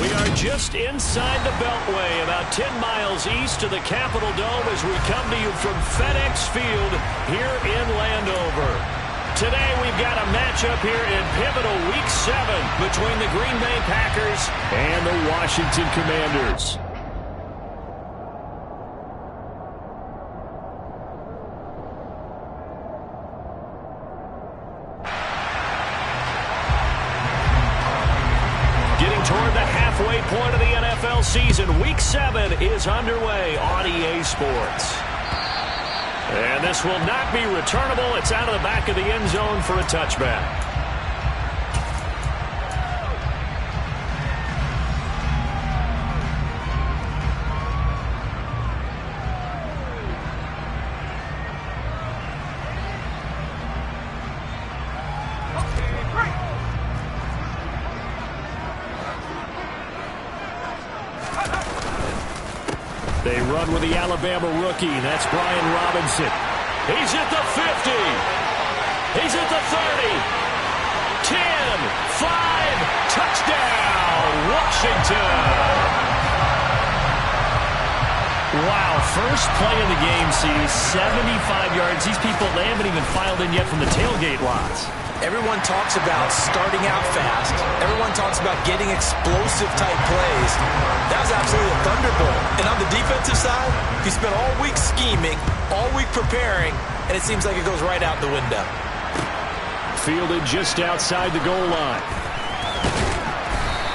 We are just inside the Beltway, about 10 miles east of the Capitol Dome as we come to you from FedEx Field here in Landover. Today we've got a matchup here in pivotal Week 7 between the Green Bay Packers and the Washington Commanders. Toward the halfway point of the NFL season, Week 7 is underway on EA Sports. And this will not be returnable. It's out of the back of the end zone for a touchback. They run with the Alabama rookie. That's Brian Robinson. He's at the 50. He's at the 30. 10, 5, touchdown, Washington. Wow, first play of the game sees 75 yards. These people, they haven't even filed in yet from the tailgate lots. Everyone talks about starting out fast. Everyone talks about getting explosive-type plays. That was absolutely a thunderbolt. And on the defensive side, he spent all week scheming, all week preparing, and it seems like it goes right out the window. Fielded just outside the goal line.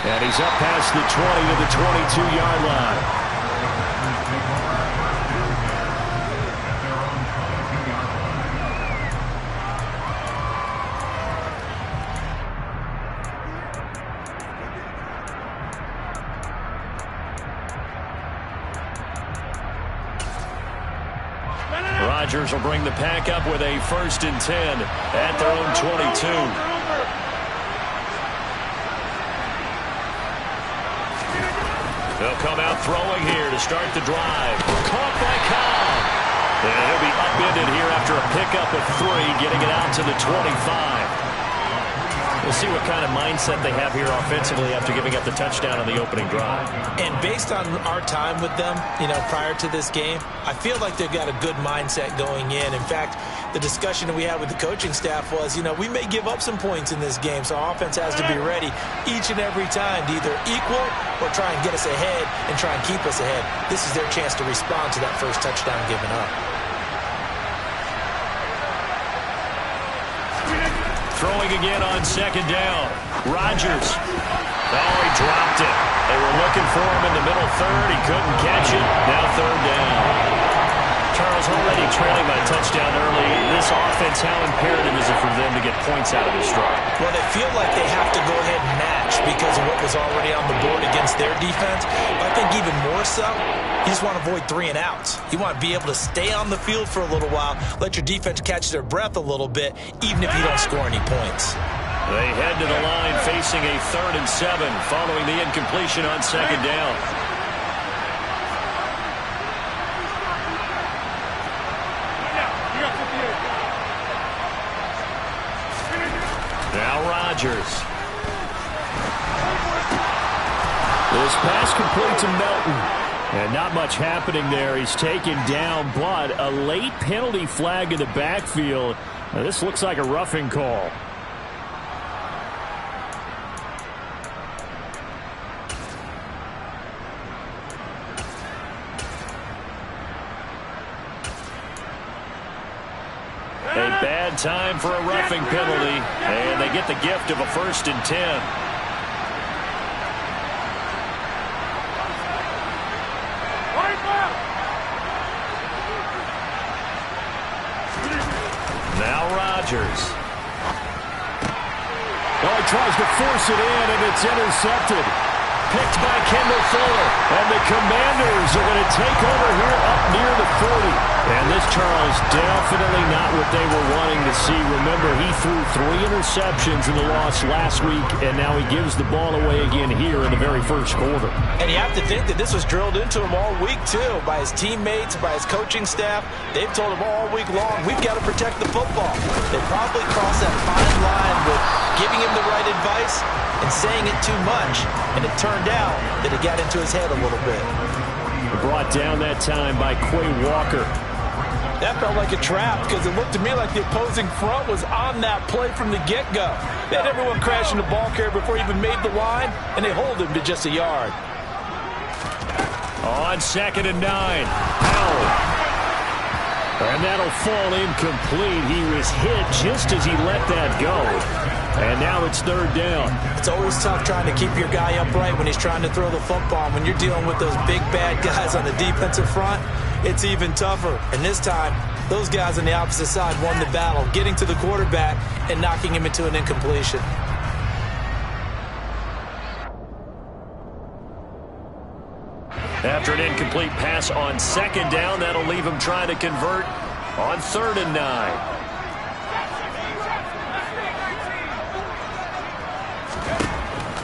And he's up past the 20 to the 22-yard line. Rodgers will bring the pack up with a 1st and 10 at their own 22. They'll come out throwing here to start the drive. Caught by Cobb. And he'll be upended here after a pickup of 3, getting it out to the 25. We'll see what kind of mindset they have here offensively after giving up the touchdown on the opening drive. And based on our time with them, prior to this game, I feel like they've got a good mindset going in. In fact, the discussion that we had with the coaching staff was, we may give up some points in this game, so our offense has to be ready each and every time to either equal or try and get us ahead and try and keep us ahead. This is their chance to respond to that first touchdown given up. Throwing again on 2nd down. Rodgers. Oh, he dropped it. They were looking for him in the middle 3rd. He couldn't catch it. Now 3rd down. Charles, already trailing by a touchdown early. This offense, how imperative is it for them to get points out of this drive? Well, they feel like they have to go ahead and match because of what was already on the board against their defense. But I think even more so, you just want to avoid 3 and outs. You want to be able to stay on the field for a little while, let your defense catch their breath a little bit, even if you don't score any points. They head to the line facing a 3rd and 7 following the incompletion on 2nd down. Now Rodgers. This pass complete to Melton. And not much happening there. He's taken down, but a late penalty flag in the backfield. Now, this looks like a roughing call. A bad time for a roughing penalty, and they get the gift of a 1st and 10. Now Rodgers. Oh, he tries to force it in, and it's intercepted. Picked by Kendall Fuller. And the Commanders are going to take over here up near the 40. And this, Charles, definitely not what they were wanting to see. Remember, he threw 3 interceptions in the loss last week, and now he gives the ball away again here in the very first quarter. And you have to think that this was drilled into him all week, too, by his teammates, by his coaching staff. They've told him all week long, we've got to protect the football. They probably crossed that fine line with giving him the right advice and saying it too much. And it turned out that it got into his head a little bit. Brought down that time by Quay Walker. That felt like a trap because it looked to me like the opposing front was on that play from the get-go. They had everyone crashing the ball carrier before he even made the line, and they hold him to just a yard. On 2nd and 9, Howell. And that'll fall incomplete. He was hit just as he let that go. And now it's 3rd down. It's always tough trying to keep your guy upright when he's trying to throw the football. When you're dealing with those big, bad guys on the defensive front, it's even tougher. And this time, those guys on the opposite side won the battle, getting to the quarterback and knocking him into an incompletion. After an incomplete pass on 2nd down, that'll leave him trying to convert on 3rd and 9.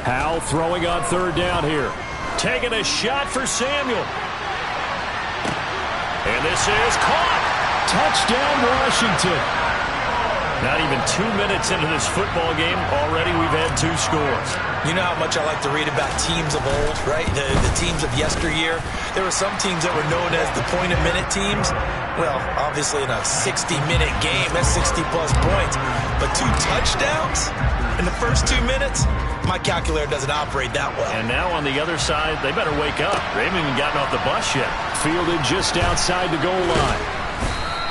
Howell throwing on 3rd down here. Taking a shot for Samuel. And this is caught. Touchdown, Washington. Not even 2 minutes into this football game, already we've had 2 scores. You know how much I like to read about teams of old, right? The teams of yesteryear. There were some teams that were known as the point-a-minute teams. Well, obviously in a 60-minute game, that's 60-plus points. But 2 touchdowns in the first 2 minutes? My calculator doesn't operate that well. And now on the other side, they better wake up. They haven't even gotten off the bus yet. Fielded just outside the goal line.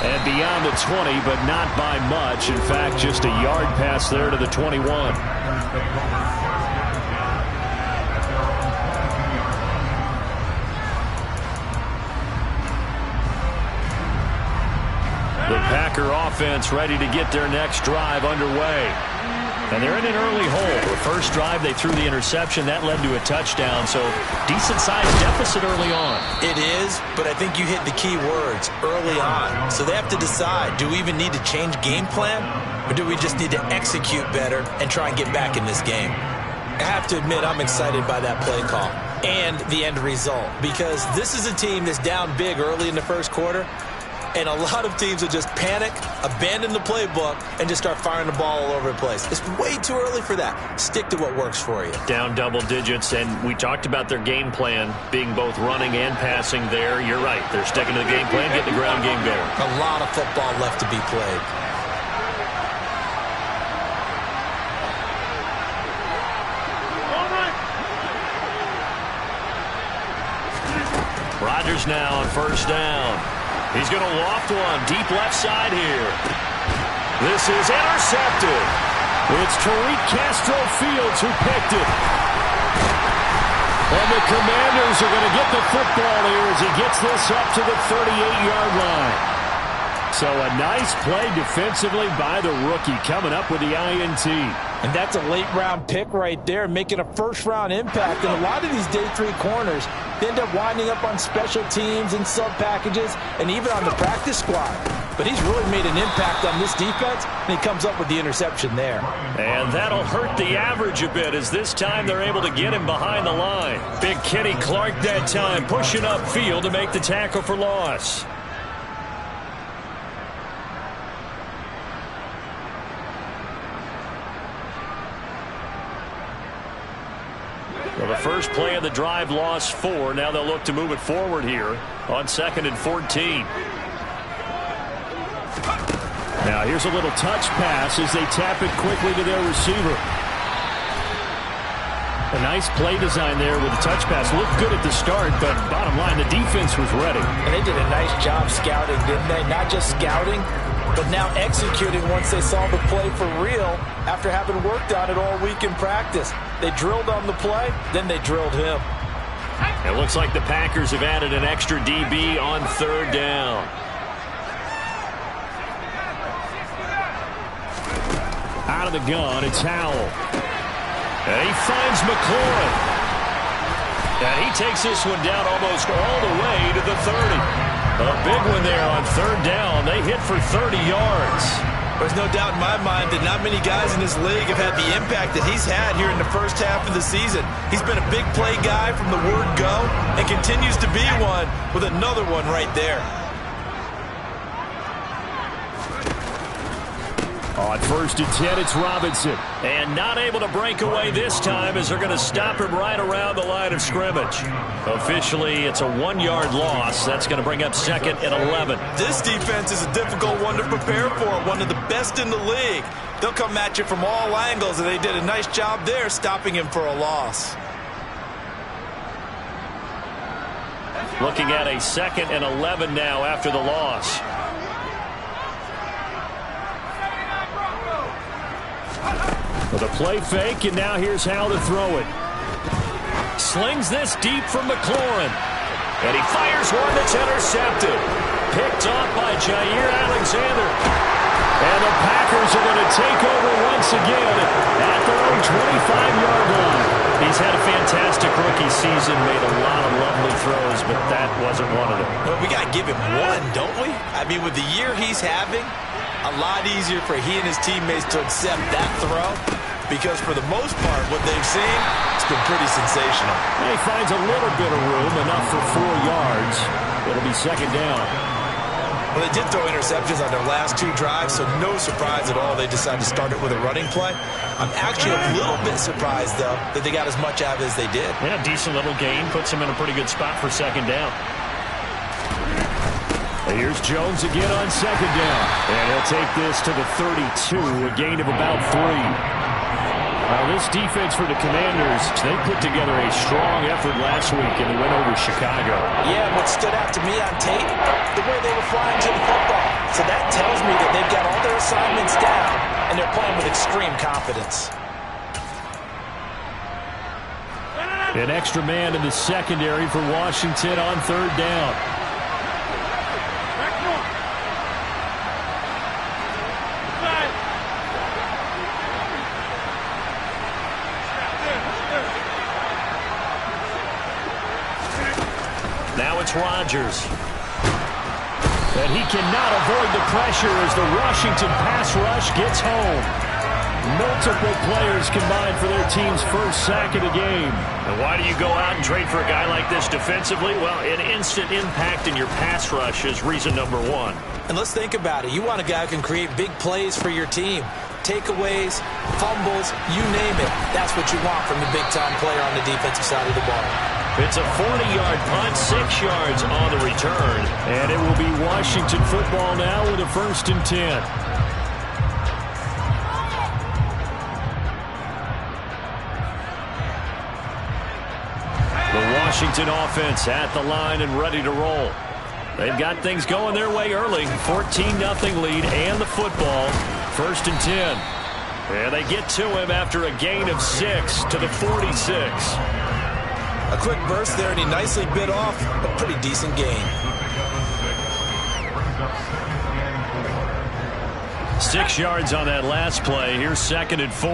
And beyond the 20, but not by much. In fact, just a yard pass there to the 21. The Packer offense ready to get their next drive underway. And they're in an early hole. The first drive, they threw the interception. That led to a touchdown, so decent-sized deficit early on. It is, but I think you hit the key words, early on. So they have to decide, do we even need to change game plan, or do we just need to execute better and try and get back in this game? I have to admit, I'm excited by that play call and the end result, because this is a team that's down big early in the first quarter, and a lot of teams will just panic, abandon the playbook, and just start firing the ball all over the place. It's way too early for that. Stick to what works for you. Down double digits, and we talked about their game plan being both running and passing there. You're right. They're sticking to the game plan, getting the ground game going. A lot of football left to be played. Rodgers now on 1st down. He's going to loft one deep left side here. This is intercepted. It's Tariq Castro-Fields who picked it. And the Commanders are going to get the football here as he gets this up to the 38-yard line. So a nice play defensively by the rookie coming up with the INT. And that's a late-round pick right there, making a first-round impact. And a lot of these day 3 corners, they end up winding up on special teams and sub-packages and even on the practice squad. But he's really made an impact on this defense, and he comes up with the interception there. And that'll hurt the average a bit as this time they're able to get him behind the line. Big Kenny Clark that time pushing upfield to make the tackle for loss. Well, the first play of the drive lost 4. Now they'll look to move it forward here on 2nd and 14. Now here's a little touch pass as they tap it quickly to their receiver. A nice play design there with the touch pass. Looked good at the start, but bottom line, the defense was ready. And they did a nice job scouting, didn't they? Not just scouting, but now executing once they saw the play for real after having worked on it all week in practice. They drilled on the play, then they drilled him. It looks like the Packers have added an extra DB on 3rd down. Out of the gun, it's Howell. And he finds McLaurin. And he takes this one down almost all the way to the 30. A big one there on 3rd down. They hit for 30 yards. There's no doubt in my mind that not many guys in this league have had the impact that he's had here in the first half of the season. He's been a big play guy from the word go and continues to be one with another one right there. On 1st and 10, it's Robinson. And not able to break away this time as they're going to stop him right around the line of scrimmage. Officially, it's a 1-yard loss. That's going to bring up 2nd and 11. This defense is a difficult one to prepare for, one of the best in the league. They'll come at you from all angles, and they did a nice job there stopping him for a loss. Looking at a 2nd and 11 now after the loss. With a play fake, and now here's how to throw it. Slings this deep from McLaurin. And he fires one that's intercepted. Picked off by Jair Alexander. And the Packers are going to take over once again at their own 25-yard line. He's had a fantastic rookie season, made a lot of lovely throws, but that wasn't one of them. Well, we got to give him one, don't we? I mean, with the year he's having, a lot easier for he and his teammates to accept that throw, because for the most part, what they've seen, it's been pretty sensational. He finds a little bit of room, enough for 4 yards. It'll be 2nd down. Well, they did throw interceptions on their last 2 drives, so no surprise at all they decided to start it with a running play. I'm actually a little bit surprised, though, that they got as much out of it as they did. Yeah, decent little gain. Puts him in a pretty good spot for 2nd down. And here's Jones again on 2nd down. And he'll take this to the 32, a gain of about 3. Now, this defense for the Commanders, they put together a strong effort last week in the win over Chicago. Yeah, and what stood out to me on tape, the way they were flying to the football. So that tells me that they've got all their assignments down, and they're playing with extreme confidence. An extra man in the secondary for Washington on 3rd down. Now it's Rodgers. And he cannot avoid the pressure as the Washington pass rush gets home. Multiple players combined for their team's first sack of the game. And why do you go out and trade for a guy like this defensively? Well, an instant impact in your pass rush is reason number 1. And let's think about it. You want a guy who can create big plays for your team. Takeaways, fumbles, you name it. That's what you want from the big-time player on the defensive side of the ball. It's a 40-yard punt, 6 yards on the return. And it will be Washington football now with a 1st and 10. The Washington offense at the line and ready to roll. They've got things going their way early. 14-0 lead and the football. 1st and 10. And they get to him after a gain of 6 to the 46. A quick burst there, and he nicely bit off a pretty decent gain. 6 yards on that last play. Here's 2nd and 4.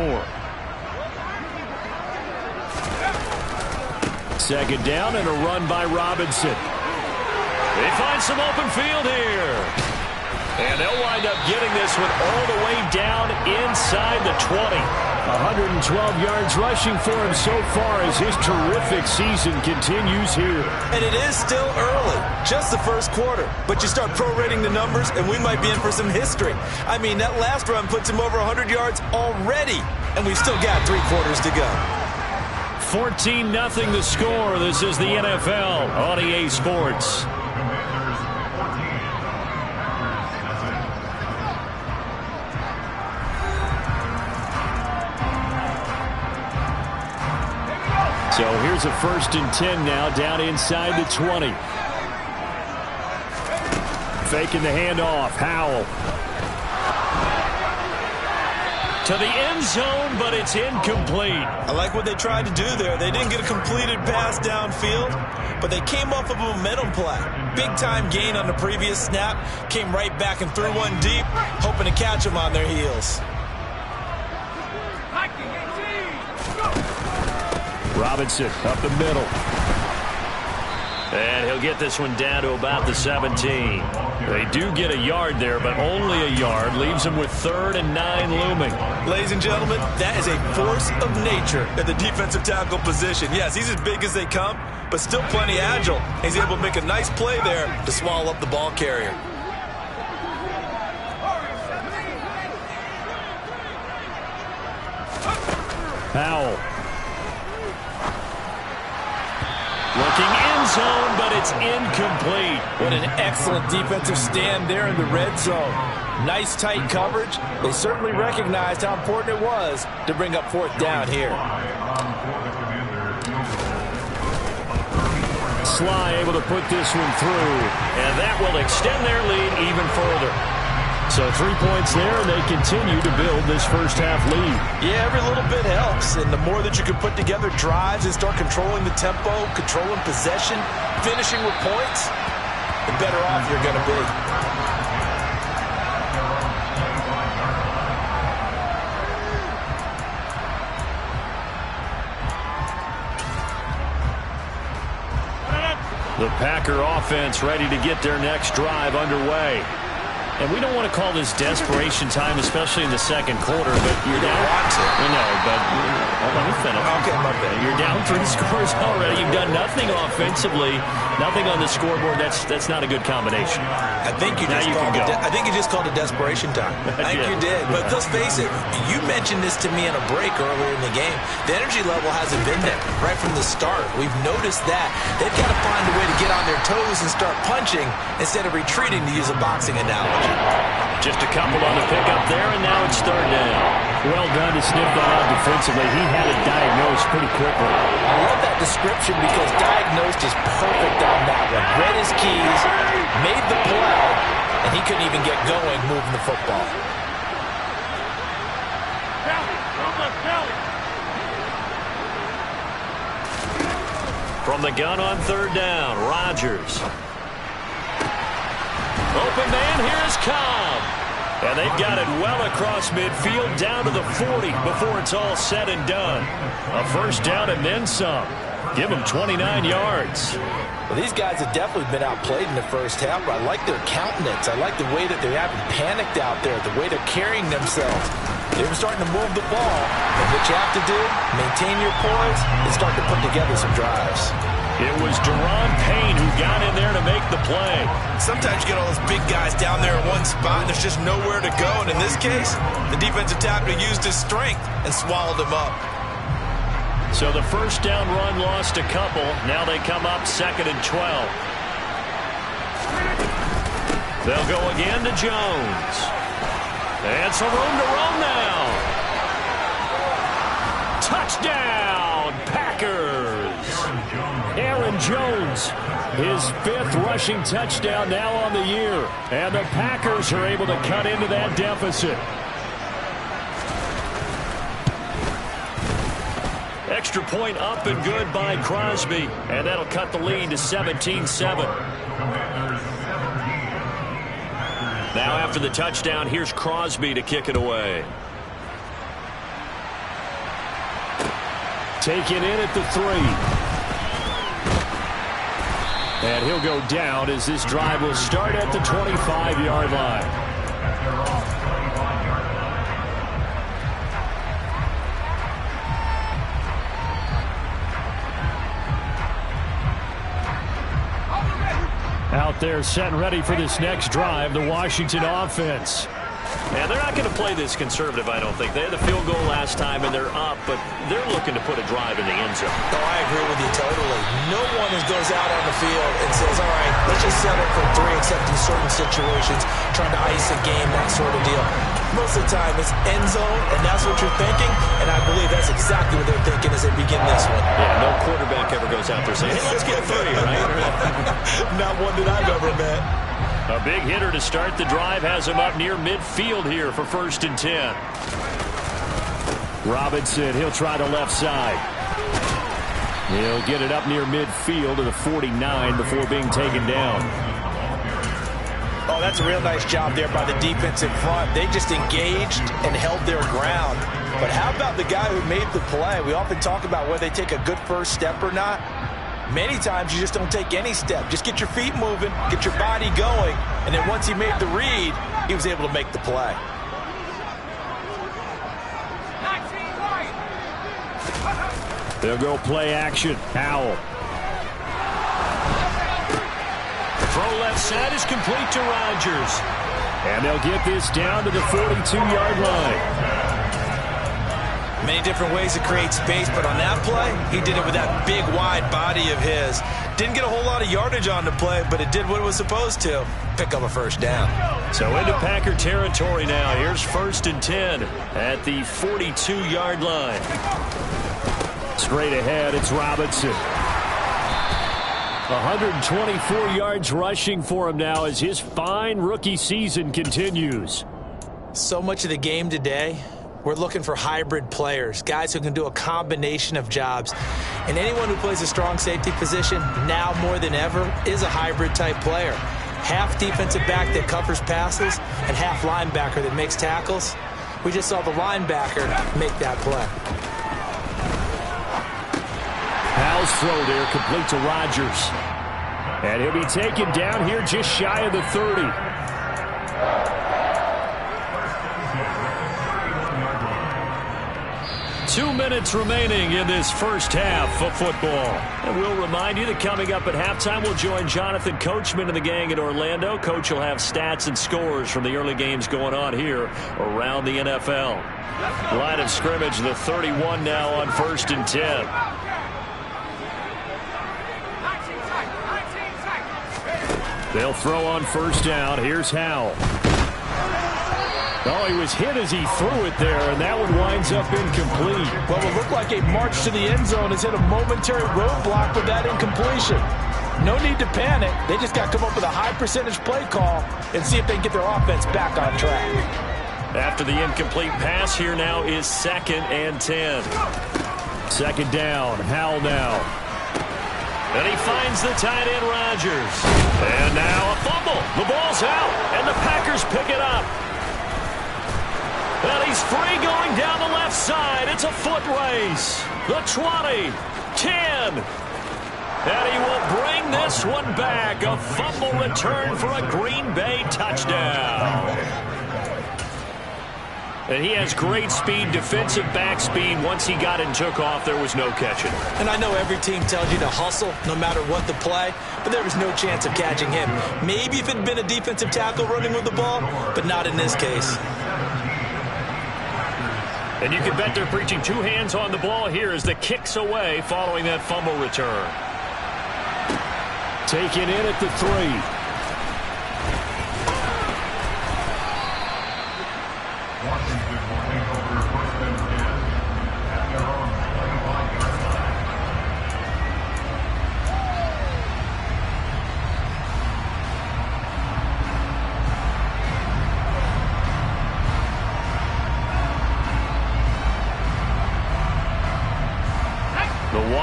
2nd down and a run by Robinson. They find some open field here. And they'll wind up getting this one all the way down inside the 20. 112 yards rushing for him so far as his terrific season continues here. And it is still early, just the first quarter. But you start prorating the numbers, and we might be in for some history. I mean, that last run puts him over 100 yards already, and we've still got 3 quarters to go. 14-0 the score. This is the NFL on EA Sports. So here's a 1st and 10 now down inside the 20. Faking the handoff. Howell. To the end zone, but it's incomplete. I like what they tried to do there. They didn't get a completed pass downfield, but they came off of a momentum play. Big-time gain on the previous snap. Came right back and threw one deep, hoping to catch them on their heels. Robinson up the middle. And he'll get this one down to about the 17. They do get a yard there, but only a yard. Leaves them with 3rd and 9 looming. Ladies and gentlemen, that is a force of nature at the defensive tackle position. Yes, he's as big as they come, but still plenty agile. He's able to make a nice play there to swallow up the ball carrier. Powell. Looking end zone, but it's incomplete. What an excellent defensive stand there in the red zone. Nice tight coverage. They certainly recognized how important it was to bring up fourth down here. Sly able to put this one through, and that will extend their lead even further. So 3 points there, and they continue to build this first half lead. Yeah, every little bit helps, and the more that you can put together drives and start controlling the tempo, controlling possession, finishing with points, the better off you're going to be. The Packer offense ready to get their next drive underway. And we don't want to call this desperation time, especially in the second quarter, but you're down. No, but let me finish. Okay, my bad. You're down 3 scores already. You've done nothing offensively, nothing on the scoreboard. That's not a good combination. I think you just called it desperation time. I think you did. But let's face it, you mentioned this to me in a break earlier in the game. The energy level hasn't been there right from the start. We've noticed that. They've got to find a way to get on their toes and start punching instead of retreating, to use a boxing analogy. Just a couple on the pickup there, and now it's third down. Well done to sniff that out defensively. He had it diagnosed pretty quickly. I love that description because diagnosed is perfect on that one. Read his keys, made the play, and he couldn't even get going moving the football. From the gun on third down, Rodgers. Open man, here's Cobb. And they've got it well across midfield down to the 40 before it's all said and done. A first down and then some. Give them 29 yards. Well, these guys have definitely been outplayed in the first half, but I like their countenance. I like the way that they haven't panicked out there, the way they're carrying themselves. They're starting to move the ball. And what you have to do, maintain your poise and start to put together some drives. It was Daron Payne who got in there to make the play. Sometimes you get all those big guys down there in one spot, and there's just nowhere to go. And in this case, the defensive tackle used his strength and swallowed him up. So the first down run lost a couple. Now they come up 2nd and 12. They'll go again to Jones. And some room to run now. Touchdown, Packers. Aaron Jones, his 5th rushing touchdown now on the year. And the Packers are able to cut into that deficit. Extra point up and good by Crosby. And that'll cut the lead to 17-7. Now after the touchdown, here's Crosby to kick it away. Taken in at the 3. And he'll go down as this drive will start at the 25-yard line. Out there set and ready for this next drive, the Washington offense. And they're not going to play this conservative, I don't think. They had the field goal last time, and they're up, but they're looking to put a drive in the end zone. Oh, I agree with you totally. No one goes out on the field and says, all right, let's just settle for 3, except in certain situations, trying to ice a game, that sort of deal. Most of the time, it's end zone, and that's what you're thinking, and I believe that's exactly what they're thinking as they begin this one. Yeah, no quarterback ever goes out there saying, hey, let's get 3, right? Not one that I've ever met. A big hitter to start the drive has him up near midfield here for 1st and 10. Robinson, he'll try the left side. He'll get it up near midfield to the 49 before being taken down. Oh, that's a real nice job there by the defensive front. They just engaged and held their ground. But how about the guy who made the play? We often talk about whether they take a good first step or not. Many times you just don't take any step. Just get your feet moving, get your body going, and then once he made the read, he was able to make the play. They'll go play action. Powell. Throw left side is complete to Rodgers. And they'll get this down to the 42-yard line. Many different ways to create space, but on that play, he did it with that big, wide body of his. Didn't get a whole lot of yardage on the play, but it did what it was supposed to. Pick up a first down. So into Packer territory now. Here's 1st and 10 at the 42-yard line. Straight ahead, it's Robinson. 124 yards rushing for him now as his fine rookie season continues. So much of the game today, we're looking for hybrid players, guys who can do a combination of jobs. And anyone who plays a strong safety position, now more than ever, is a hybrid-type player. Half defensive back that covers passes and half linebacker that makes tackles. We just saw the linebacker make that play. Powell's throw there complete to Rodgers. And he'll be taken down here just shy of the 30. 2 minutes remaining in this first half of football. And we'll remind you that coming up at halftime, we'll join Jonathan Coachman and the gang in Orlando. Coach will have stats and scores from the early games going on here around the NFL. Line of scrimmage, the 31 now on 1st and 10. They'll throw on 1st down. Here's Howell. Oh, he was hit as he threw it there, and that one winds up incomplete. Well, it looked like a march to the end zone has hit a momentary roadblock with that incompletion. No need to panic. They just got to come up with a high-percentage play call and see if they can get their offense back on track. After the incomplete pass, here now is 2nd and 10. 2nd down, Howell now. And he finds the tight end, Rodgers. And now a fumble. The ball's out, and the Packers pick it up. And he's free going down the left side. It's a foot race. The 20, 10. And he will bring this one back. A fumble return for a Green Bay touchdown. And he has great speed, defensive back speed. Once he got and took off, there was no catching. And I know every team tells you to hustle no matter what the play, but there was no chance of catching him. Maybe if it had been a defensive tackle running with the ball, but not in this case. And you can bet they're preaching 2 hands on the ball here as the kick's away following that fumble return. Taken in at the 3.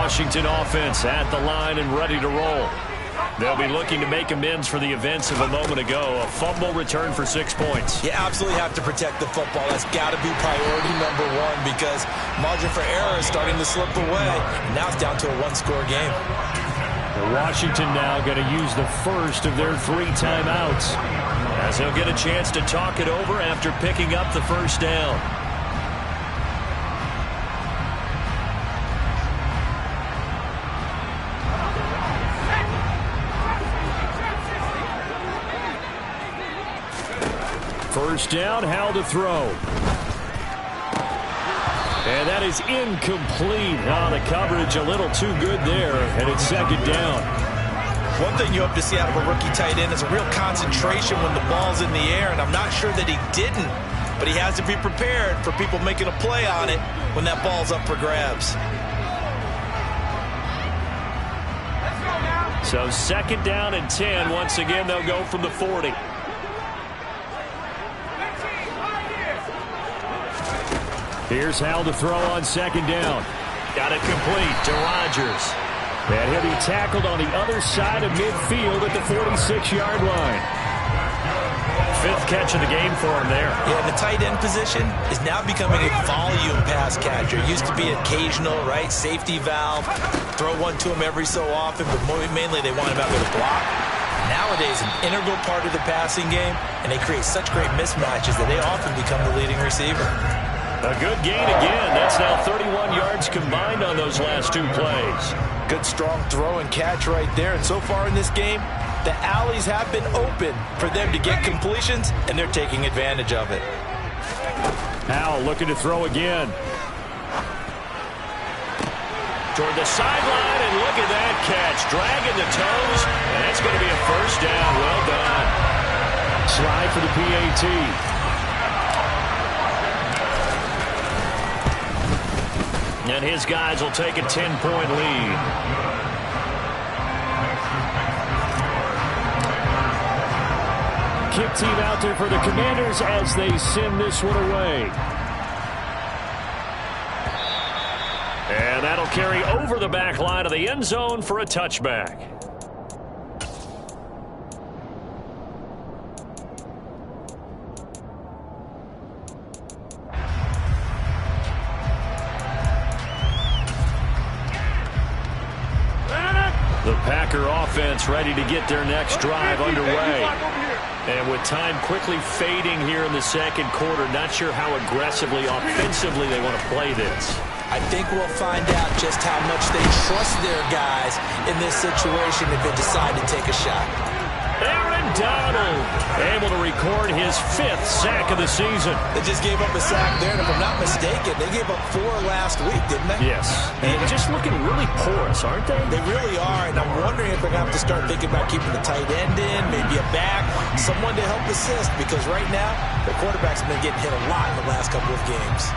Washington offense at the line and ready to roll. They'll be looking to make amends for the events of a moment ago. A fumble return for 6 points. You absolutely have to protect the football. That's got to be priority number 1 because margin for error is starting to slip away. And now it's down to a 1-score game. Washington now going to use the first of their 3 timeouts as they'll get a chance to talk it over after picking up the first down. First down, Howell to throw. And that is incomplete. Oh, the coverage a little too good there, and it's 2nd down. One thing you hope to see out of a rookie tight end is a real concentration when the ball's in the air, and I'm not sure that he didn't, but he has to be prepared for people making a play on it when that ball's up for grabs. So 2nd down and 10. Once again, they'll go from the 40. Here's Howell to throw on 2nd down. Got it complete to Rodgers. And he'll be tackled on the other side of midfield at the 46-yard line. 5th catch of the game for him there. Yeah, the tight end position is now becoming a volume pass catcher. It used to be occasional, right? Safety valve. Throw one to him every so often, but mainly they want him out there to block. Nowadays, an integral part of the passing game, and they create such great mismatches that they often become the leading receiver. A good gain again. That's now 31 yards combined on those last 2 plays. Good strong throw and catch right there. And so far in this game, the alleys have been open for them to get completions, and they're taking advantage of it. Howell looking to throw again. toward the sideline, and look at that catch. Dragging the toes, and that's going to be a first down. Well done. Slide for the PAT. And his guys will take a 10-point lead. Kick team out there for the Commanders as they send this one away. And that'll carry over the back line of the end zone for a touchback. The Packer offense ready to get their next drive underway. And with time quickly fading here in the second quarter, not sure how aggressively, offensively they want to play this. I think we'll find out just how much they trust their guys in this situation if they decide to take a shot. Aaron Donald able to record his 5th sack of the season. They just gave up a sack there, and if I'm not mistaken, they gave up 4 last week, didn't they? Yes. And just looking really porous, aren't they? They really are, and I'm wondering if they're going to have to start thinking about keeping the tight end in, maybe a back, someone to help assist, because right now, their quarterback's been getting hit a lot in the last couple of games.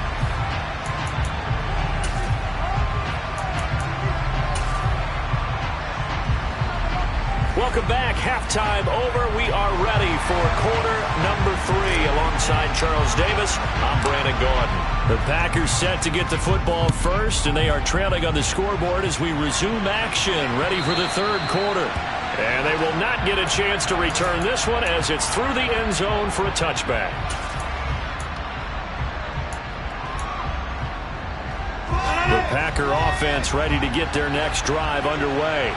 Welcome back. Halftime over. We are ready for quarter number 3. Alongside Charles Davis, I'm Brandon Gaudin. The Packers set to get the football first, and they are trailing on the scoreboard as we resume action, ready for the third quarter. And they will not get a chance to return this one as it's through the end zone for a touchback. The Packer offense ready to get their next drive underway.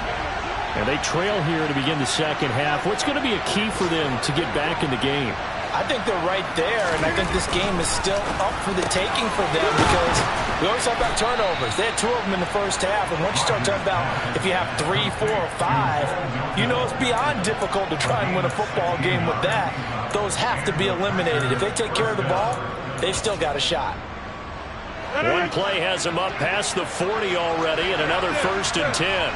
And they trail here to begin the second half. What's going to be a key for them to get back in the game? I think they're right there, and I think this game is still up for the taking for them because we always talk about turnovers. They had 2 of them in the first half, and once you start talking about if you have 3, 4, or 5, you know it's beyond difficult to try and win a football game with that. Those have to be eliminated. If they take care of the ball, they've still got a shot. One play has them up past the 40 already, and another 1st and 10.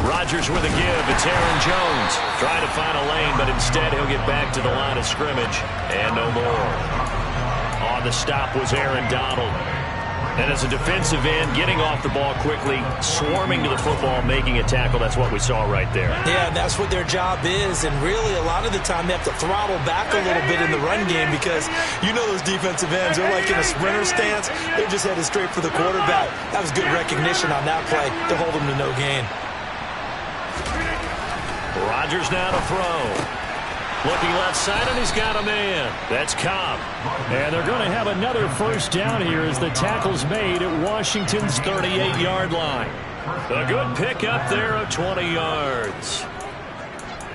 Rodgers with a give. It's Aaron Jones. Trying to find a lane, but instead he'll get back to the line of scrimmage. And no more. On the stop was Aaron Donald. And as a defensive end, getting off the ball quickly, swarming to the football, making a tackle. That's what we saw right there. Yeah, that's what their job is. And really, a lot of the time, they have to throttle back a little bit in the run game because you know those defensive ends, they're like in a sprinter stance. They're just headed straight for the quarterback. That was good recognition on that play to hold them to no gain. Rodgers now to throw. Looking left side, and he's got a man. That's Cobb. And they're going to have another first down here as the tackle's made at Washington's 38-yard line. A good pick up there of 20 yards.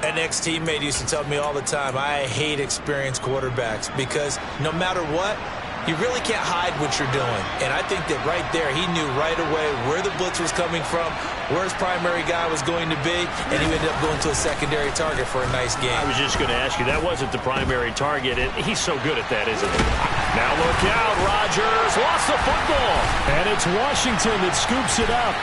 An ex-teammate used to tell me all the time, I hate experienced quarterbacks because no matter what, you really can't hide what you're doing. And I think that right there, he knew right away where the blitz was coming from, where his primary guy was going to be, and he ended up going to a secondary target for a nice game. I was just going to ask you, that wasn't the primary target. He's so good at that, isn't he? Now look out, Rodgers lost the football. And it's Washington that scoops it up.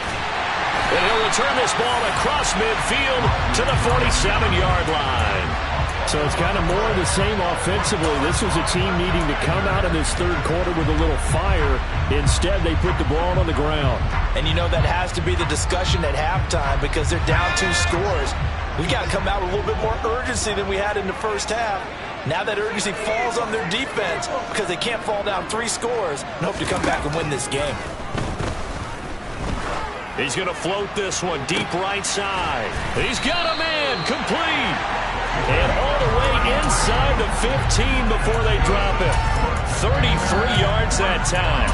And he'll return this ball across midfield to the 47-yard line. So it's kind of more of the same offensively. This was a team needing to come out in this third quarter with a little fire. Instead, they put the ball on the ground. And you know that has to be the discussion at halftime because they're down 2 scores. We got to come out with a little bit more urgency than we had in the first half. Now that urgency falls on their defense because they can't fall down 3 scores and hope to come back and win this game. He's going to float this one deep right side. He's got a man complete. And all the way inside the 15 before they drop it. 33 yards that time.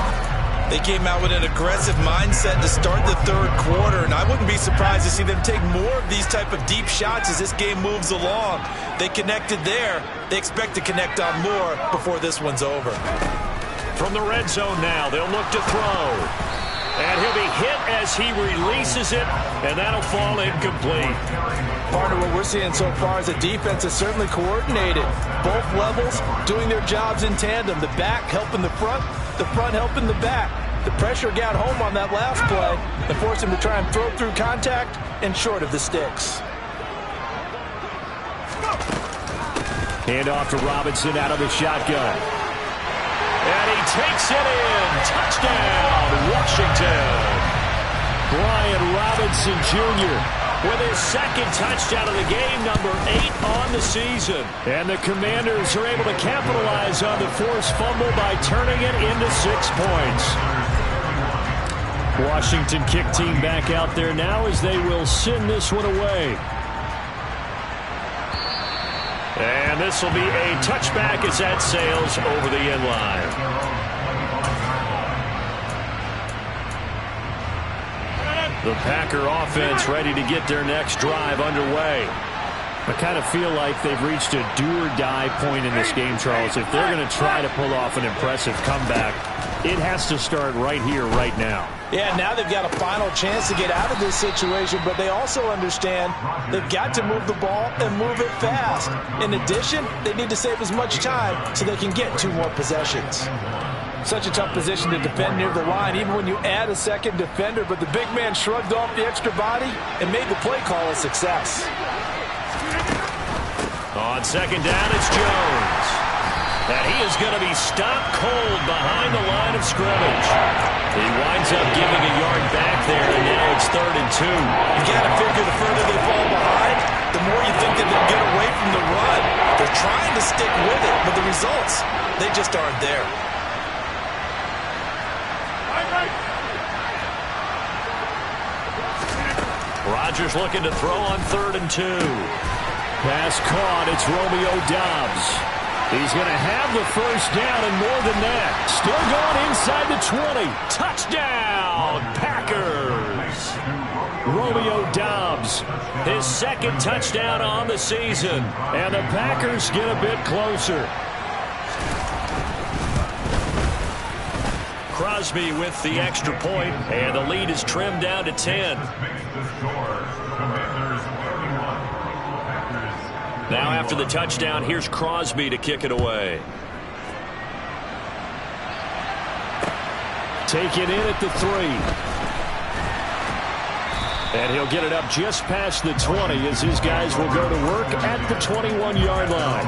They came out with an aggressive mindset to start the third quarter, and I wouldn't be surprised to see them take more of these type of deep shots as this game moves along. They connected there. They expect to connect on more before this one's over. From the red zone now, they'll look to throw. And he'll be hit as he releases it, and that'll fall incomplete. Part of what we're seeing so far is the defense is certainly coordinated. Both levels doing their jobs in tandem. The back helping the front helping the back. The pressure got home on that last play and forced him to try and throw through contact and short of the sticks. Hand off to Robinson out of the shotgun. And he takes it in. Touchdown, Washington. Brian Robinson Jr. with his second touchdown of the game, number 8 on the season. And the Commanders are able to capitalize on the forced fumble by turning it into 6 points. Washington kick team back out there now as they will send this one away. And this will be a touchback as that sails over the end line. The Packer offense ready to get their next drive underway. I kind of feel like they've reached a do-or-die point in this game, Charles. If they're going to try to pull off an impressive comeback, it has to start right here, right now. Yeah, now they've got a final chance to get out of this situation, but they also understand they've got to move the ball and move it fast. In addition, they need to save as much time so they can get 2 more possessions. Such a tough position to defend near the line, even when you add a second defender, but the big man shrugged off the extra body and made the play call a success. On second down, it's Jones. And he is going to be stopped cold behind the line of scrimmage. He winds up giving a yard back there, and now it's 3rd and 2. You got to figure the further they fall behind, the more you think that they'll get away from the run. They're trying to stick with it, but the results, they just aren't there. Rodgers looking to throw on 3rd and 2. Pass caught. It's Romeo Doubs. He's going to have the first down and more than that. Still going inside the 20. Touchdown, Packers. Romeo Doubs, his second touchdown on the season. And the Packers get a bit closer. Crosby with the extra point, and the lead is trimmed down to 10. Now after the touchdown, here's Crosby to kick it away. Take it in at the 3. And he'll get it up just past the 20 as his guys will go to work at the 21-yard line.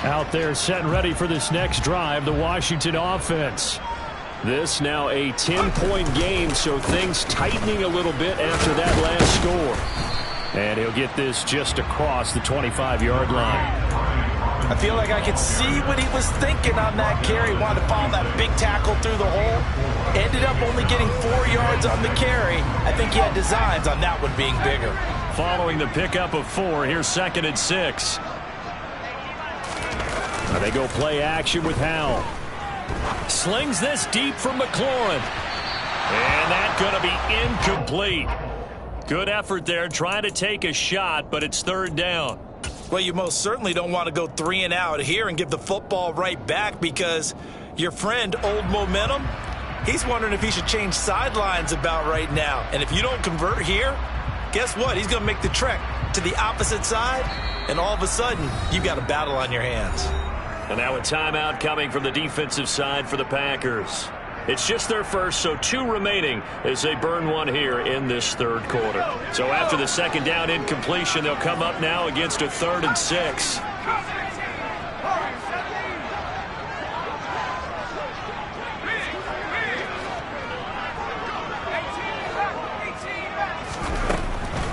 Out there set and ready for this next drive, the Washington offense. This now a 10-point game, so things tightening a little bit after that last score. And he'll get this just across the 25-yard line. I feel like I could see what he was thinking on that carry. Wanted to follow that big tackle through the hole. Ended up only getting 4 yards on the carry. I think he had designs on that one being bigger. Following the pickup of 4, here's 2nd and 6. Now they go play action with Howell. Slings this deep from McLaurin. And that's going to be incomplete. Good effort there trying to take a shot, but it's 3rd down. Well, you most certainly don't want to go 3 and out here and give the football right back because your friend, Old Momentum, he's wondering if he should change sidelines about right now. And if you don't convert here, guess what? He's going to make the trek to the opposite side, and all of a sudden, you've got a battle on your hands. And now a timeout coming from the defensive side for the Packers. It's just their first, so 2 remaining as they burn 1 here in this 3rd quarter. So after the 2nd down incompletion, they'll come up now against a 3rd and 6.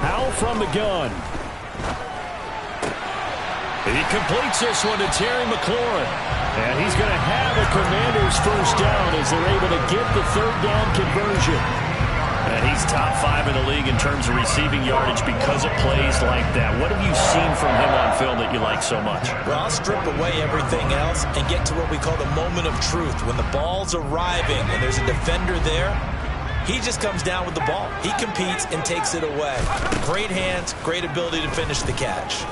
Howell from the gun. He completes this one to Terry McLaurin. And he's going to have a Commanders first down as they're able to get the 3rd down conversion. And he's top 5 in the league in terms of receiving yardage because it plays like that. What have you seen from him on film that you like so much? Well, I'll strip away everything else and get to what we call the moment of truth. When the ball's arriving and there's a defender there, he just comes down with the ball. He competes and takes it away. Great hands, great ability to finish the catch.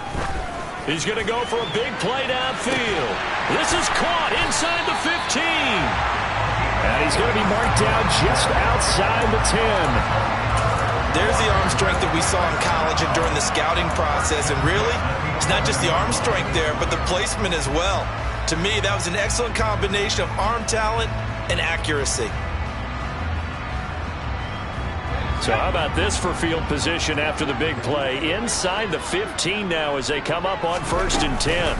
He's going to go for a big play downfield. This is caught inside the 15. And he's going to be marked down just outside the 10. There's the arm strength that we saw in college and during the scouting process. And really, it's not just the arm strength there, but the placement as well. To me, that was an excellent combination of arm talent and accuracy. So how about this for field position after the big play? Inside the 15 now as they come up on 1st and 10.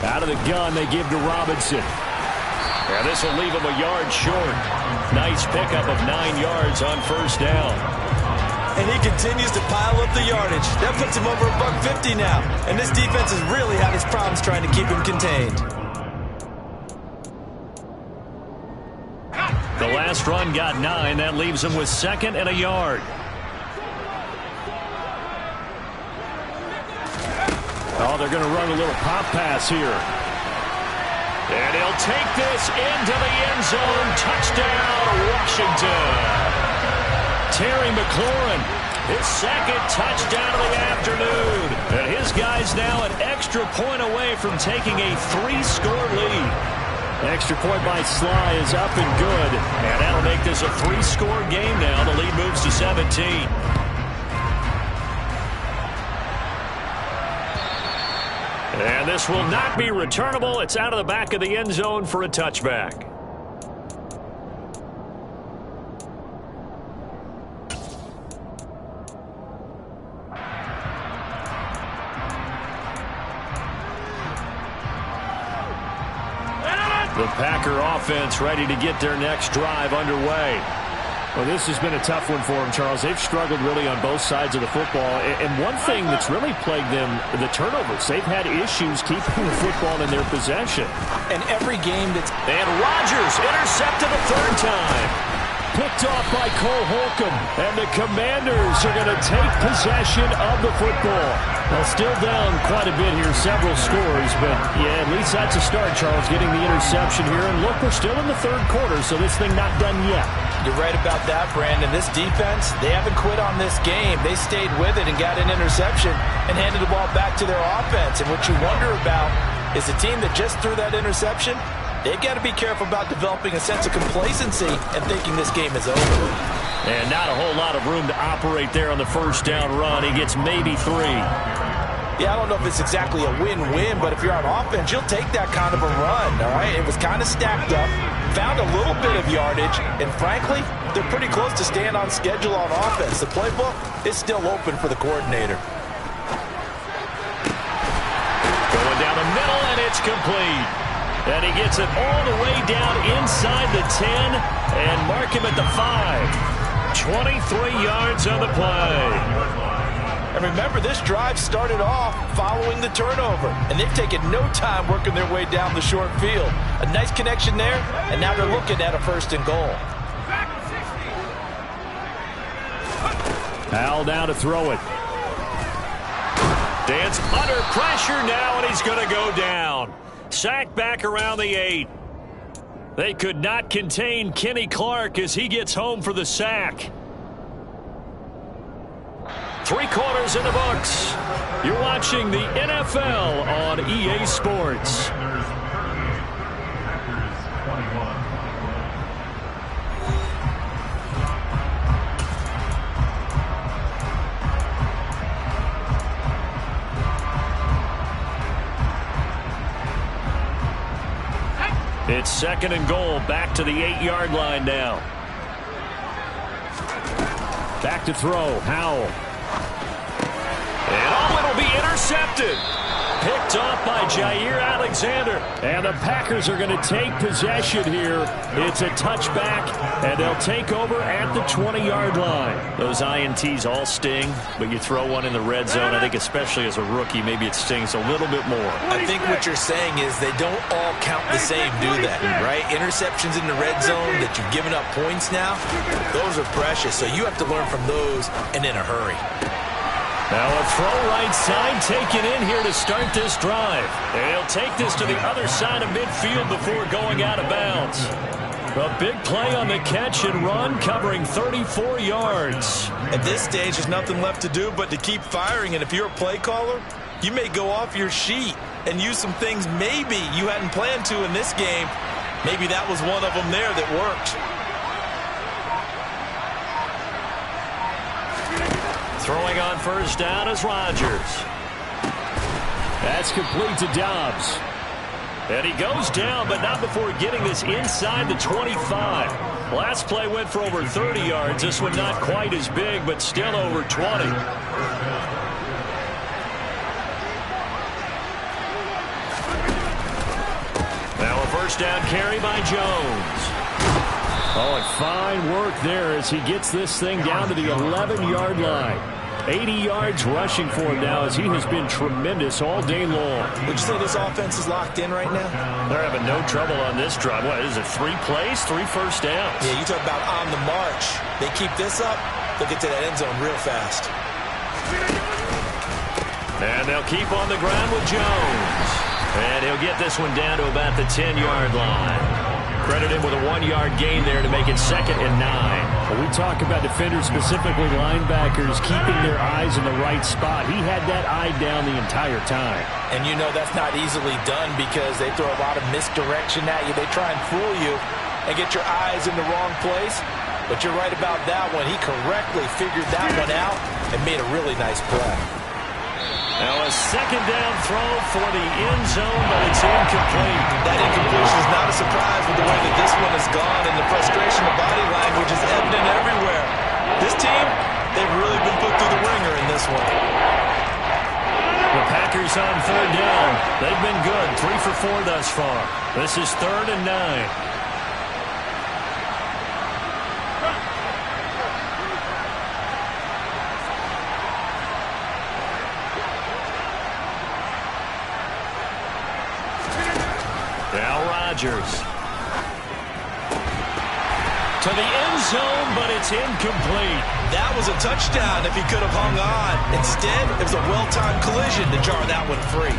Out of the gun, they give to Robinson. Yeah, this will leave him a yard short. Nice pickup of 9 yards on 1st down. And he continues to pile up the yardage. That puts him over $150 now. And this defense has really had its problems trying to keep him contained. The last run got 9. That leaves him with 2nd and a yard. Oh, they're going to run a little pop pass here. And he'll take this into the end zone. Touchdown, Washington. Terry McLaurin, his 2nd touchdown of the afternoon. And his guy's now an extra point away from taking a 3-score lead. Extra point by Sly is up and good. And that'll make this a 3-score game now. The lead moves to 17. And this will not be returnable. It's out of the back of the end zone for a touchback. The Packer offense ready to get their next drive underway. Well, this has been a tough one for them, Charles. They've struggled really on both sides of the football. And one thing that's really plagued them, the turnovers. They've had issues keeping the football in their possession. And every game that's... And Rodgers intercepted a 3rd time. Picked off by Cole Holcomb. And the Commanders are going to take possession of the football. Well, still down quite a bit here, several scores. But, yeah, at least that's a start, Charles, getting the interception here. And look, we're still in the 3rd quarter, so this thing not done yet. You're right about that, Brandon. This defense, they haven't quit on this game. They stayed with it and got an interception and handed the ball back to their offense. And what you wonder about is the team that just threw that interception, they've got to be careful about developing a sense of complacency and thinking this game is over. And not a whole lot of room to operate there on the 1st down run. He gets maybe 3. Yeah, I don't know if it's exactly a win-win, but if you're on offense, you'll take that kind of a run, all right? It was kind of stacked up, found a little bit of yardage, and frankly, they're pretty close to staying on schedule on offense. The playbook is still open for the coordinator. Going down the middle, and it's complete. And he gets it all the way down inside the 10 and mark him at the 5. 23 yards on the play. And remember, this drive started off following the turnover, and they've taken no time working their way down the short field. A nice connection there, and now they're looking at a 1st and goal. Al down to throw it. Dan's under pressure now, and he's going to go down. Sacked back around the 8. They could not contain Kenny Clark as he gets home for the sack. 3 quarters in the books. You're watching the NFL on EA Sports. It's 2nd and goal, back to the 8-yard line now. Back to throw, Howell. And it'll be intercepted. Picked off by Jair Alexander. And the Packers are going to take possession here. It's a touchback, and they'll take over at the 20-yard line. Those INTs all sting, but you throw one in the red zone, I think especially as a rookie, maybe it stings a little bit more. I think what you're saying is they don't all count the same, do they? Right? Interceptions in the red zone that you've given up points now, those are precious. So you have to learn from those and in a hurry. Now a throw right side taken in here to start this drive. And he'll take this to the other side of midfield before going out of bounds. A big play on the catch and run, covering 34 yards. At this stage, there's nothing left to do but to keep firing. And if you're a play caller, you may go off your sheet and use some things maybe you hadn't planned to in this game. Maybe that was one of them there that worked. Throwing on first down is Rodgers. That's complete to Dobbs. And he goes down, but not before getting this inside the 25. Last play went for over 30 yards. This one not quite as big, but still over 20. Now a first down carry by Jones. Oh, and fine work there as he gets this thing down to the 11-yard line. 80 yards rushing for him now as he has been tremendous all day long. Would you say this offense is locked in right now? They're having no trouble on this drive. What is it, 3 plays, 3 first downs? Yeah, you talk about on the march. They keep this up, they'll get to that end zone real fast. And they'll keep on the ground with Jones. And he'll get this one down to about the 10-yard line. Credit him with a 1-yard gain there to make it 2nd and 9. When we talk about defenders, specifically linebackers, keeping their eyes in the right spot, he had that eye down the entire time. And you know that's not easily done because they throw a lot of misdirection at you. They try and fool you and get your eyes in the wrong place. But you're right about that one. He correctly figured that one out and made a really nice play. Now a 2nd down throw for the end zone, but it's incomplete. That incompletion is not a surprise with the way that this one has gone, and the frustration, the body language is evident everywhere. This team, they've really been put through the ringer in this one. The Packers on 3rd down. They've been good, 3 for 4 thus far. This is 3rd and 9. Rodgers to the end zone, but it's incomplete. That was a touchdown if he could have hung on. Instead, it was a well-timed collision to jar that one free.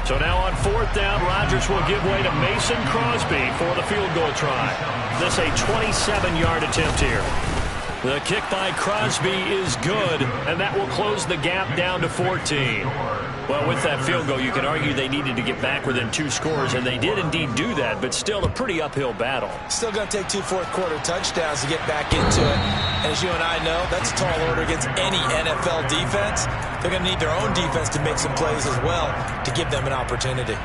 So now on 4th down, Rodgers will give way to Mason Crosby for the field goal try. This a 27-yard attempt here. The kick by Crosby is good, and that will close the gap down to 14. Well, with that field goal, you can argue they needed to get back within 2 scores, and they did indeed do that, but still a pretty uphill battle. Still going to take 2 fourth-quarter touchdowns to get back into it. And as you and I know, that's a tall order against any NFL defense. They're going to need their own defense to make some plays as well to give them an opportunity.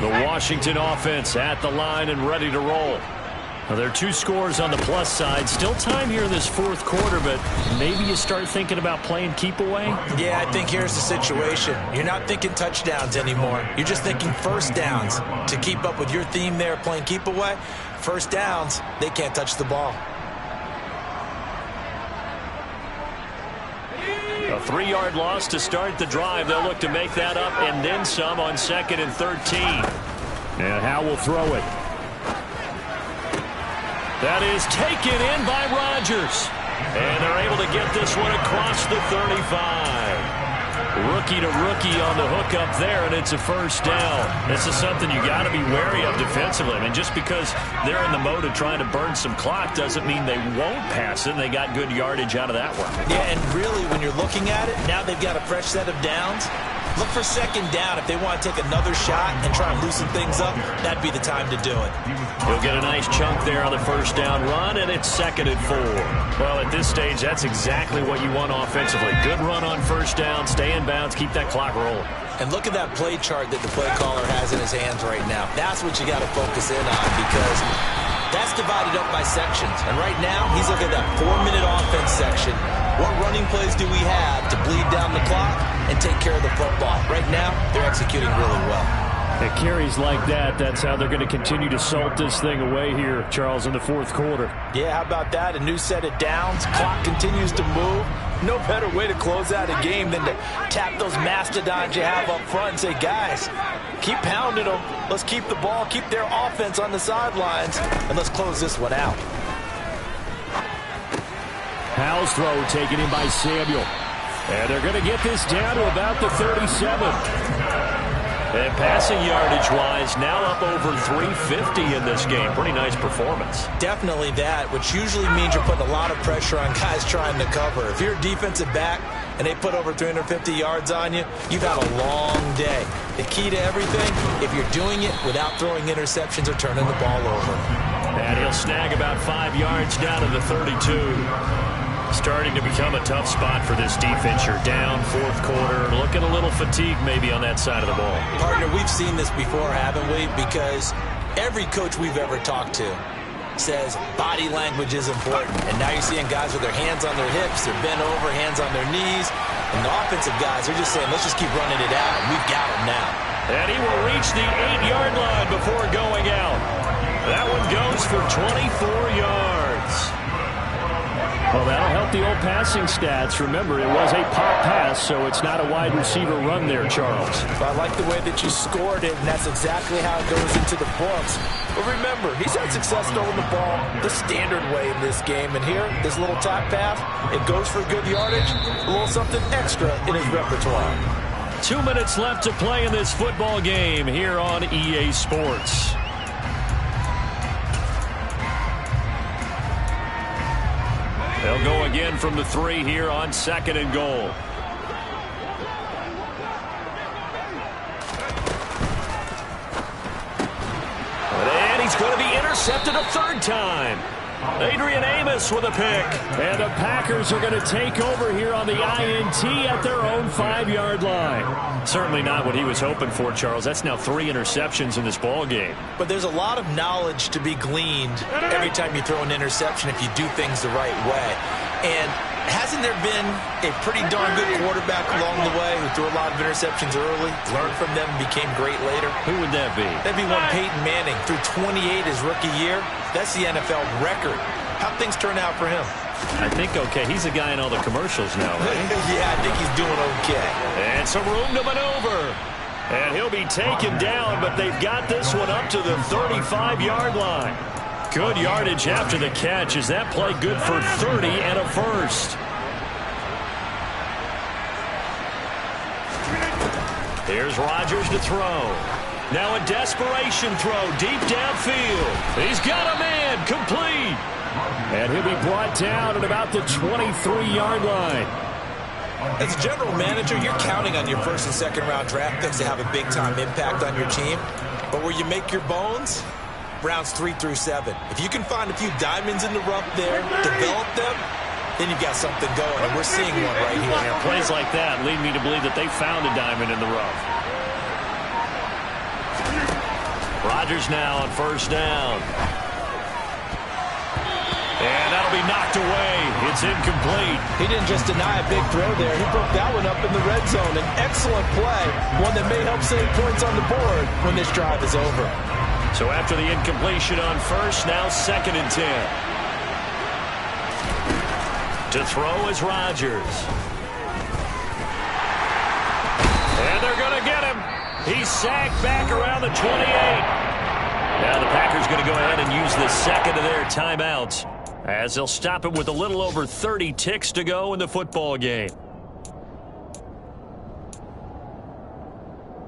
The Washington offense at the line and ready to roll. Now, there are 2 scores on the plus side. Still time here in this 4th quarter, but maybe you start thinking about playing keep away? Yeah, I think here's the situation. You're not thinking touchdowns anymore. You're just thinking first downs. To keep up with your theme there, playing keep away, first downs, they can't touch the ball. A 3-yard loss to start the drive. They'll look to make that up and then some on 2nd and 13. And Howe will throw it. That is taken in by Rodgers. And they're able to get this one across the 35. Rookie to rookie on the hook up there, and it's a first down. This is something you got to be wary of defensively. I mean, just because they're in the mode of trying to burn some clock doesn't mean they won't pass it. They got good yardage out of that one. Yeah, and really, when you're looking at it, now they've got a fresh set of downs. Look for 2nd down. If they want to take another shot and try and loosen things up, that'd be the time to do it. He'll get a nice chunk there on the first down run, and it's 2nd and 4. Well, at this stage, that's exactly what you want offensively. Good run on first down, stay in bounds, keep that clock rolling. And look at that play chart that the play caller has in his hands right now. That's what you got to focus in on because that's divided up by sections. And right now, he's looking at that 4-minute offense section. What running plays do we have to bleed down the clock and take care of the football? Right now, they're executing really well. It carries like that. That's how they're going to continue to salt this thing away here, Charles, in the 4th quarter. Yeah, how about that? A new set of downs. Clock continues to move. No better way to close out a game than to tap those mastodons you have up front and say, guys, keep pounding them. Let's keep the ball, keep their offense on the sidelines, and let's close this one out. Powell's throw taken in by Samuel. And they're going to get this down to about the 37. And passing yardage-wise, now up over 350 in this game. Pretty nice performance. Definitely that, which usually means you're putting a lot of pressure on guys trying to cover. If you're a defensive back and they put over 350 yards on you, you've had a long day. The key to everything, if you're doing it without throwing interceptions or turning the ball over. And he'll snag about 5 yards down to the 32. Starting to become a tough spot for this defense. You're down fourth quarter, looking a little fatigued maybe on that side of the ball. Partner, we've seen this before, haven't we? Because every coach we've ever talked to says body language is important. And now you're seeing guys with their hands on their hips, they're bent over, hands on their knees. And the offensive guys are just saying, let's just keep running it out. We've got them now. And he will reach the 8-yard line before going out. That one goes for 24 yards. Well, that'll help the old passing stats. Remember, it was a pop pass, so it's not a wide receiver run there, Charles. I like the way that you scored it, and that's exactly how it goes into the books. But remember, he's had success throwing the ball the standard way in this game. And here, this little tap pass, it goes for good yardage, a little something extra in his repertoire. 2 minutes left to play in this football game here on EA Sports. They'll go again from the 3 here on 2nd and goal. And he's going to be intercepted a 3rd time. Adrian Amos with a pick. And the Packers are going to take over here on the INT at their own 5-yard line. Certainly not what he was hoping for, Charles. That's now 3 interceptions in this ball game. But there's a lot of knowledge to be gleaned every time you throw an interception if you do things the right way. And hasn't there been a pretty darn good quarterback along the way who threw a lot of interceptions early, learned from them, and became great later? Who would that be? That'd be one Peyton Manning. Threw 28 his rookie year. That's the NFL record. How'd things turn out for him? I think okay. He's a guy in all the commercials now, right? Yeah, I think he's doing okay. And some room to maneuver. And he'll be taken down, but they've got this one up to the 35-yard line. Good yardage after the catch. Is that play good for 30 and a first? Here's Rodgers to throw. Now a desperation throw deep downfield. He's got a man complete. And he'll be brought down at about the 23-yard line. As a general manager, you're counting on your first and second round draft picks to have a big-time impact on your team. But where you make your bones, rounds 3 through 7. If you can find a few diamonds in the rough there, develop them, then you've got something going, and we're seeing one right here. Yeah, plays like that lead me to believe that they found a diamond in the rough. Rodgers now on 1st down. And that'll be knocked away. It's incomplete. He didn't just deny a big throw there. He broke that one up in the red zone. An excellent play, one that may help save points on the board when this drive is over. So after the incompletion on 1st, now 2nd and 10. To throw is Rodgers. And they're going to get him. He's sacked back around the 28. Now the Packers going to go ahead and use the second of their timeouts as they'll stop it with a little over 30 ticks to go in the football game.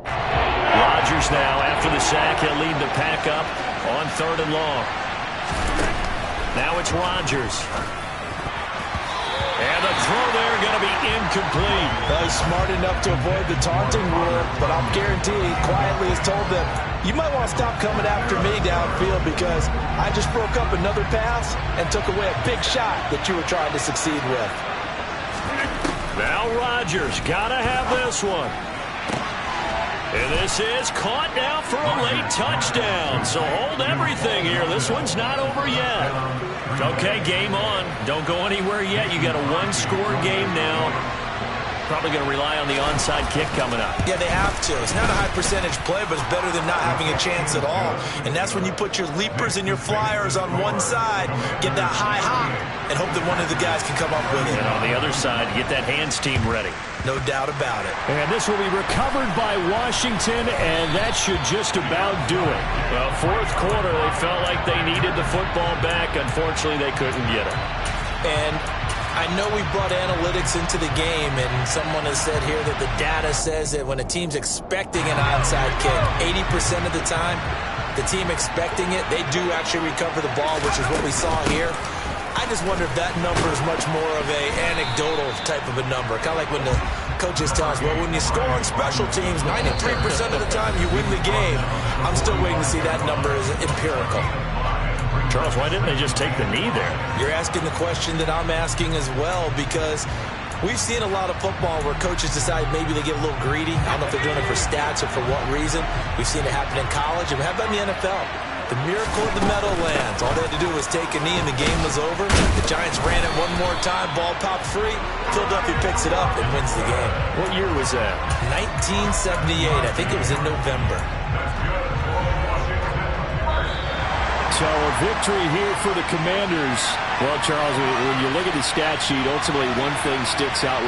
Rodgers now, after the sack, he'll lead the pack up on 3rd and long. Now it's Rodgers. And the throw there going to be incomplete. Well, he's smart enough to avoid the taunting rule, but I'm guaranteed quietly has told them, you might want to stop coming after me downfield because I just broke up another pass and took away a big shot that you were trying to succeed with. Now Rodgers got to have this one. And this is caught now for a late touchdown. So hold everything here. This one's not over yet. Okay, game on. Don't go anywhere yet. You got a one-score game now. Probably going to rely on the onside kick coming up. Yeah, they have to. It's not a high percentage play, but it's better than not having a chance at all. And that's when you put your leapers and your flyers on one side, get that high hop, and hope that one of the guys can come up with it. And on the other side, get that hands team ready. No doubt about it. And this will be recovered by Washington, and that should just about do it. Well, fourth quarter, they felt like they needed the football back. Unfortunately, they couldn't get it. And I know we brought analytics into the game, and someone has said here that the data says that when a team's expecting an onside kick, 80% of the time, the team expecting it, they do actually recover the ball, which is what we saw here. I just wonder if that number is much more of a anecdotal type of a number. Kind of like when the coaches tell us, well, when you score on special teams, 93% of the time you win the game. I'm still waiting to see that number as empirical. Charles, why didn't they just take the knee there? You're asking the question that I'm asking as well, because we've seen a lot of football where coaches decide maybe they get a little greedy. I don't know if they're doing it for stats or for what reason. We've seen it happen in college, and how about in the NFL? The miracle of the Meadowlands. All they had to do was take a knee and the game was over. The Giants ran it one more time. Ball popped free. Philadelphia picks it up and wins the game. What year was that? 1978. I think it was in November. So a victory here for the Commanders. Well, Charles, when you look at the stat sheet, ultimately one thing sticks out.